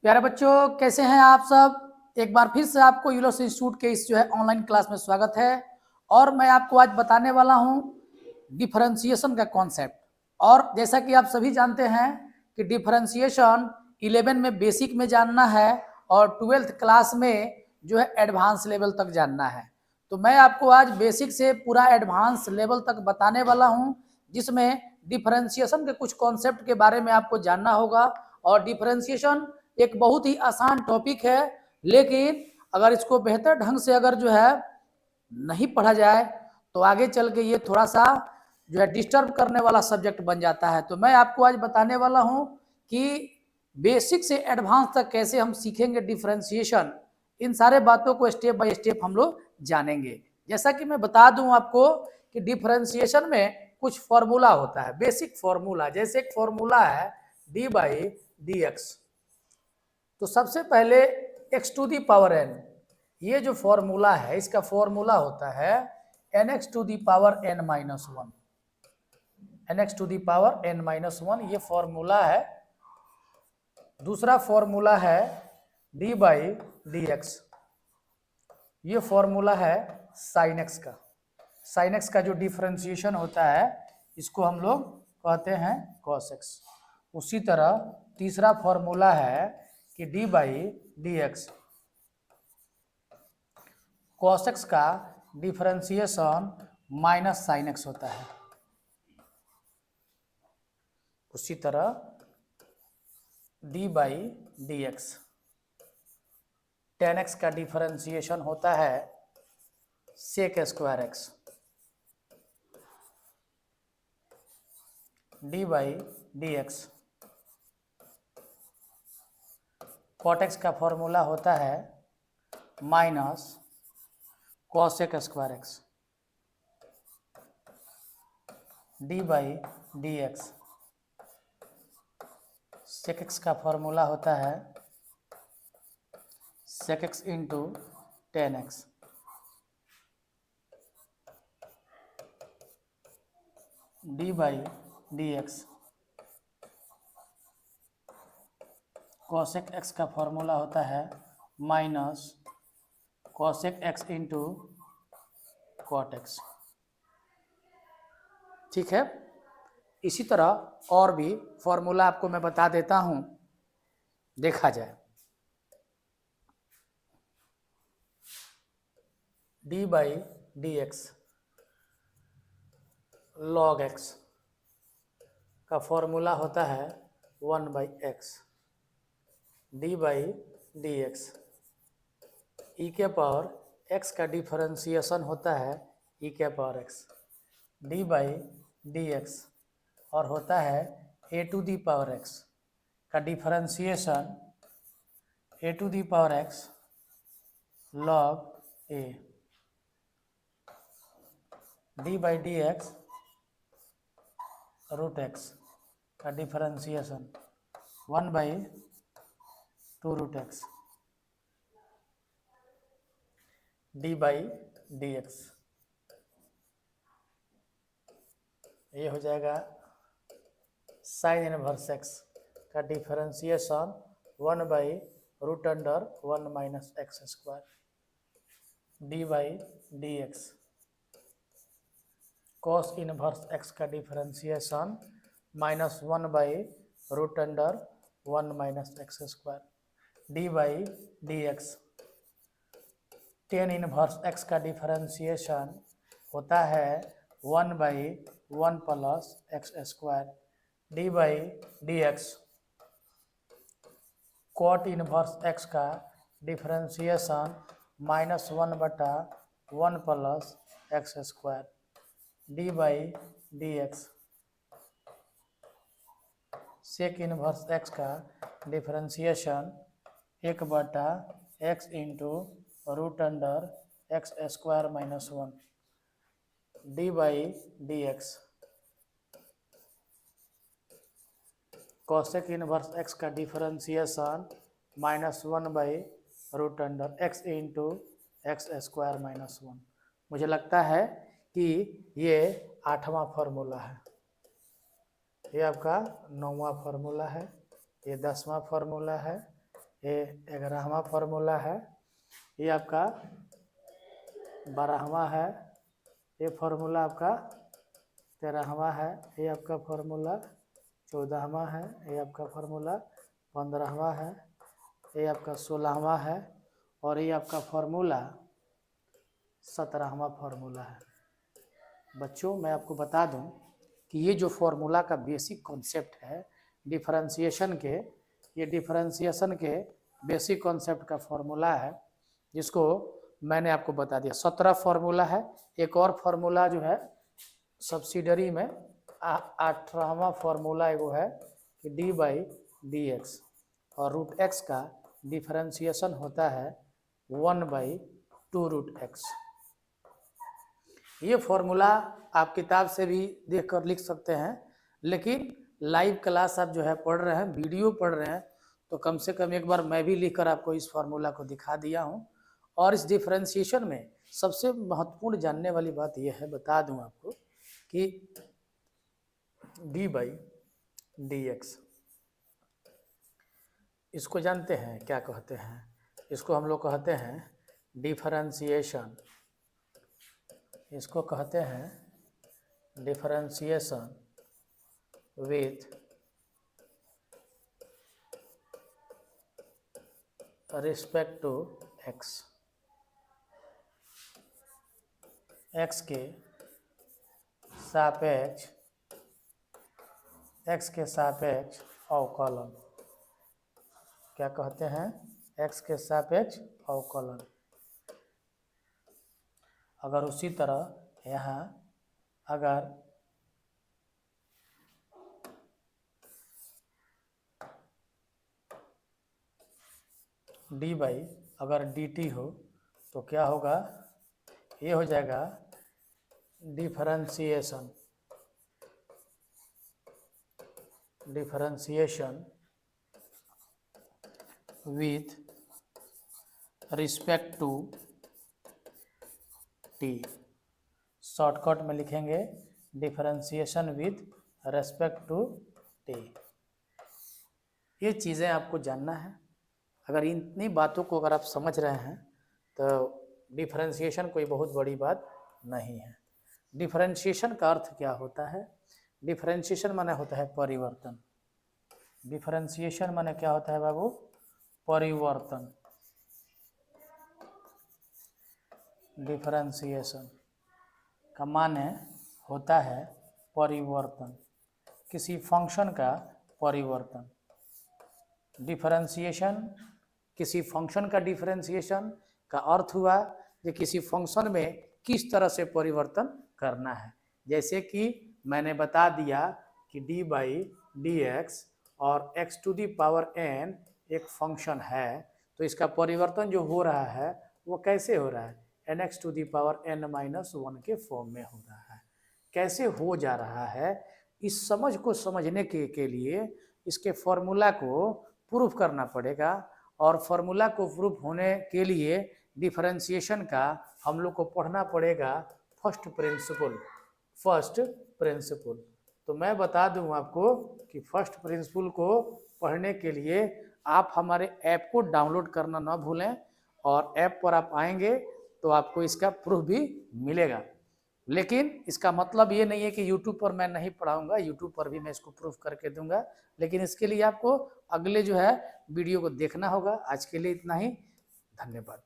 प्यारे बच्चों, कैसे हैं आप सब। एक बार फिर से आपको यूलोस इंस्टीट्यूट के इस ऑनलाइन क्लास में स्वागत है। और मैं आपको आज बताने वाला हूं डिफरेंशिएशन का कॉन्सेप्ट। और जैसा कि आप सभी जानते हैं कि डिफरेंशिएशन 11 में बेसिक में जानना है और 12th क्लास में एडवांस लेवल तक जानना है। तो मैं आपको आज बेसिक से पूरा एडवांस लेवल तक बताने वाला हूं, जिसमें डिफरेंशिएशन के कुछ कॉन्सेप्ट के बारे में आपको जानना होगा। और डिफरेंशिएशन एक बहुत ही आसान टॉपिक है, लेकिन अगर इसको बेहतर ढंग से अगर नहीं पढ़ा जाए तो आगे चल के ये थोड़ा सा डिस्टर्ब करने वाला सब्जेक्ट बन जाता है। तो मैं आपको आज बताने वाला हूं कि बेसिक से एडवांस तक कैसे हम सीखेंगे डिफरेंशिएशन। इन सारे बातों को स्टेप बाय स्टेप हम लोग जानेंगे। जैसा कि मैं बता दूं आपको कि डिफरेंशिएशन में कुछ फॉर्मूला होता है, बेसिक फॉर्मूला। जैसे एक फॉर्मूला है डी बाई डी एक्स। तो सबसे पहले x to the power n, ये जो फॉर्मूला है इसका फॉर्मूला होता है nx to the power n minus one. nx to the power n minus one ये फॉर्मूला है। दूसरा फॉर्मूला है d बाई डी एक्स, ये फॉर्मूला है साइन x का। साइन x का जो डिफरेंशिएशन होता है इसको हम लोग कहते हैं cos x। उसी तरह तीसरा फॉर्मूला है कि d by d x, cos x का डिफरेंशिएशन माइनस साइन x होता है। उसी तरह d by d x, tan x का डिफरेंशिएशन होता है sec square x. d by d x, cot x का फॉर्मूला होता है minus cosec square x. d by d x, sec x का फॉर्मूला होता है sec x into tan x. d by d x, cosec x का formula होता है minus cosec x into cot x. ठीक है। इसी तरह और भी फॉर्मूला आपको मैं बता देता हूं, देखा जाए। d by d x log x का फॉर्मूला होता है 1 by x. d by d x, e के पावर x का डिफरेंशिएशन होता है ई के power x। d by d x और होता है a to the power x का differentiation a to the power x log a. d by d x root x का differentiation 1 by two root x. d by d x, ये हो जाएगा sine inverse x का differentiation 1 by root under 1 minus x square. d by d x, cos inverse x का differentiation minus 1 by root under 1 minus x square. d by d x, tan inverse x का differentiation होता है 1 by 1 plus x square. d by d x, cot inverse x का differentiation minus 1 बटा 1 plus x square. d by d x, sec inverse x का differentiation 1 बटा x into root under x square minus 1। d by d x, cosec inverse x का differentiation minus 1 by root under x into x square minus 1। मुझे लगता है कि ये 8वां formula है, ये आपका 9वां फॉर्मूला है, ये 10वां फॉर्मूला है, ये 11वां फॉर्मूला है, ये आपका 12वां है, ये फॉर्मूला आपका 13वां है, ये आपका फॉर्मूला 14वां है, ये आपका फॉर्मूला 15वां है, ये आपका 16वां है और ये आपका फॉर्मूला 17वां फॉर्मूला है। बच्चों मैं आपको बता दूं कि ये जो फॉर्मूला का बेसिक कॉन्सेप्ट है डिफरेंशिएशन के, ये डिफरेंशिएशन के बेसिक कॉन्सेप्ट का फॉर्मूला है, जिसको मैंने आपको बता दिया। 17 फॉर्मूला है। एक और फॉर्मूला जो है सब्सिडरी में 18वां फॉर्मूला एगो है कि d/dx और √x का डिफरेंशिएशन होता है 1/2√x। ये फॉर्मूला आप किताब से भी देखकर लिख सकते हैं, लेकिन लाइव क्लास आप जो है पढ़ रहे हैं, वीडियो पढ़ रहे हैं, तो कम से कम एक बार मैं भी लिखकर आपको इस फॉर्मूला को दिखा दिया हूं। और इस डिफरेंशिएशन में सबसे महत्वपूर्ण जानने वाली बात यह है, बता दूं आपको कि d/dx इसको जानते हैं क्या कहते हैं? इसको हम लोग कहते हैं डिफरेंशिएशन। इसको कहते हैं differentiation with respect to x। x के सापेक्ष अवकलन। क्या कहते हैं? x के सापेक्ष अवकलन। अगर उसी तरह यहाँ अगर dy अगर dt हो तो क्या होगा? ये हो जाएगा differentiation with respect to t। Shortcut में लिखेंगे differentiation with respect to t। ये चीज़ें आपको जानना है। अगर इतनी बातों को अगर आप समझ रहे हैं तो डिफरेंशिएशन कोई बहुत बड़ी बात नहीं है। डिफरेंशिएशन का अर्थ क्या होता है? डिफरेंशिएशन माने होता है परिवर्तन। डिफरेंशिएशन माने क्या होता है बाबू? परिवर्तन। डिफरेंशिएशन का माने होता है परिवर्तन, किसी फंक्शन का परिवर्तन। डिफरेंशिएशन किसी फंक्शन का डिफरेंशिएशन का अर्थ हुआ कि किसी फंक्शन में किस तरह से परिवर्तन करना है। जैसे कि मैंने बता दिया कि d/dx और x⁴n एक फंक्शन है, तो इसका परिवर्तन जो हो रहा है वो कैसे हो रहा है? nx⁴n-1 के फॉर्म में हो रहा है। कैसे हो जा रहा है, इस समझ को समझने के लिए इसके फॉर्मूला को प्रूफ करना पड़ेगा। और फॉर्मूला को प्रूफ होने के लिए डिफरेंशिएशन का हम लोग को पढ़ना पड़ेगा फर्स्ट प्रिंसिपल। तो मैं बता दूं आपको कि फर्स्ट प्रिंसिपल को पढ़ने के लिए आप हमारे ऐप को डाउनलोड करना ना भूलें, और ऐप पर आप आएंगे तो आपको इसका प्रूफ भी मिलेगा। लेकिन इसका मतलब ये नहीं है कि YouTube पर मैं नहीं पढ़ाऊंगा, YouTube पर भी मैं इसको प्रूफ करके दूंगा। लेकिन इसके लिए आपको अगले जो है वीडियो को देखना होगा। आज के लिए इतना ही, धन्यवाद।